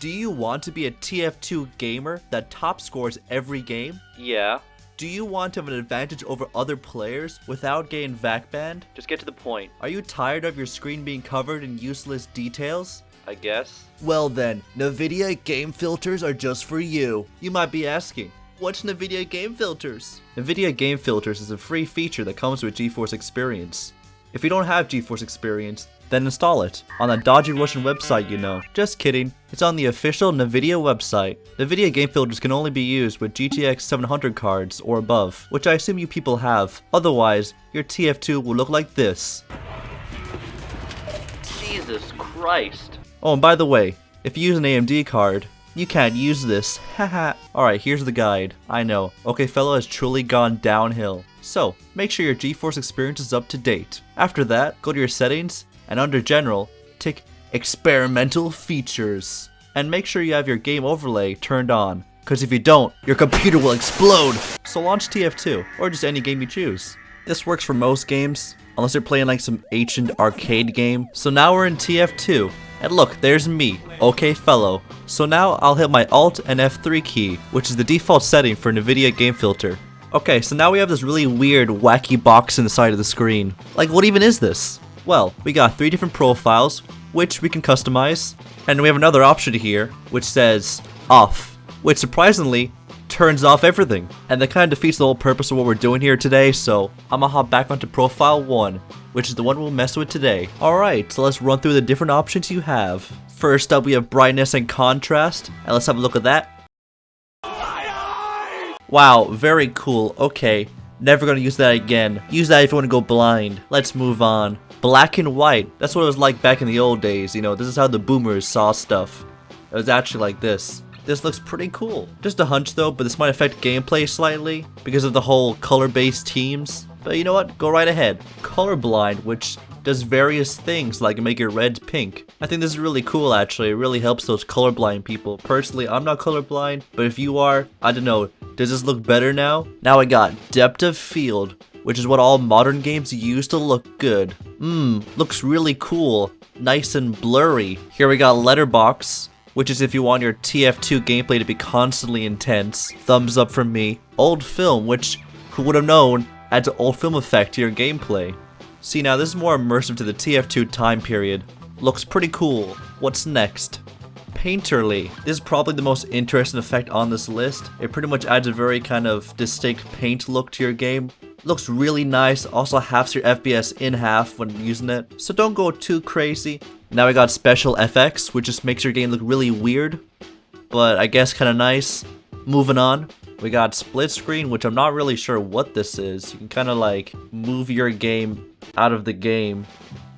Do you want to be a TF2 gamer that top scores every game? Yeah. Do you want to have an advantage over other players without getting VAC banned? Just get to the point. Are you tired of your screen being covered in useless details? I guess. Well then, Nividia Game Filters are just for you. You might be asking, what's Nividia Game Filters? Nividia Game Filters is a free feature that comes with Geforce Experience. If you don't have Geforce Experience, then install it on that dodgy Russian website you know. Just kidding, it's on the official Nividia website. Nividia Game Filters can only be used with GTX 700 cards or above, which I assume you people have. Otherwise, your TF2 will look like this. Jesus Christ. Oh, and by the way, if you use an AMD card, you can't use this. Haha. Alright, here's the guide. I know, OkFellow has truly gone downhill. So, make sure your Geforce Experience is up to date. After that, go to your settings, and under General, tick Experimental Features. And make sure you have your game overlay turned on, cause if you don't, your computer will explode! So launch TF2, or just any game you choose. This works for most games, unless you're playing like some ancient arcade game. So now we're in TF2, and look, there's me, OkFellow. So now I'll hit my Alt and F3 key, which is the default setting for Nividia Game Filter. Okay, so now we have this really weird, wacky box in the side of the screen. Like, what even is this? Well, we got 3 different profiles, which we can customize, and we have another option here, which says off, which surprisingly turns off everything. And that kind of defeats the whole purpose of what we're doing here today, so I'm gonna hop back onto profile 1, which is the one we'll mess with today. Alright, so let's run through the different options you have. First up, we have brightness and contrast, and let's have a look at that. Wow, very cool. Okay, never gonna use that again. Use that if you want to go blind. Let's move on. Black and white. That's what it was like back in the old days. You know, this is how the boomers saw stuff. It was actually like this. This looks pretty cool. Just a hunch though, but this might affect gameplay slightly because of the whole color-based teams. But you know what? Go right ahead. Colorblind, which does various things like make your red pink. I think this is really cool actually. It really helps those colorblind people. Personally, I'm not colorblind, but if you are, I don't know, does this look better now? Now I got depth of field, which is what all modern games use to look good. Looks really cool. Nice and blurry. Here we got letterbox, which is if you want your TF2 gameplay to be constantly intense. Thumbs up from me. Old film, which who would have known adds an old film effect to your gameplay. See, now this is more immersive to the TF2 time period. Looks pretty cool. What's next? Painterly. This is probably the most interesting effect on this list. It pretty much adds a very kind of distinct paint look to your game. Looks really nice, also halves your FPS in half when using it, so don't go too crazy. Now we got Special FX, which just makes your game look really weird, but I guess kind of nice. Moving on, we got Split Screen, which I'm not really sure what this is. You can kind of like move your game out of the game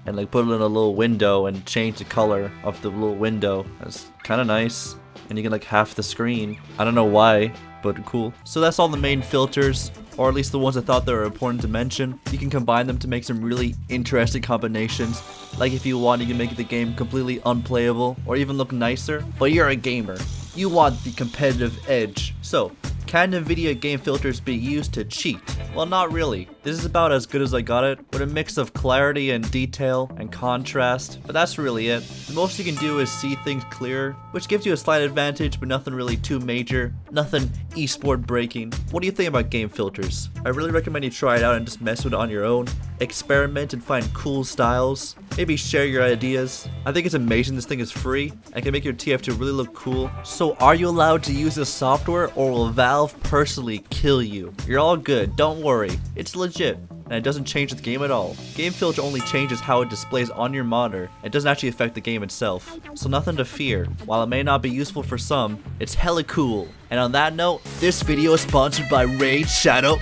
and like put it in a little window and change the color of the little window. That's kind of nice, and you can like half the screen. I don't know why, but cool. So that's all the main filters, or at least the ones I thought that were important to mention. You can combine them to make some really interesting combinations. Like if you want, you can make the game completely unplayable or even look nicer, but you're a gamer. You want the competitive edge. So, can Nividia Game Filters be used to cheat? Well, not really. This is about as good as I got it, with a mix of clarity and detail and contrast, but that's really it. The most you can do is see things clearer, which gives you a slight advantage, but nothing really too major, nothing esport breaking. What do you think about game filters? I really recommend you try it out and just mess with it on your own. Experiment and find cool styles. Maybe share your ideas. I think it's amazing this thing is free and can make your TF2 really look cool. So are you allowed to use this software, or will Valve personally kill you? You're all good, don't worry. It's legit, and it doesn't change the game at all. Game Filter only changes how it displays on your monitor. It doesn't actually affect the game itself. So nothing to fear. While it may not be useful for some, it's hella cool. And on that note, this video is sponsored by Raid Shadow.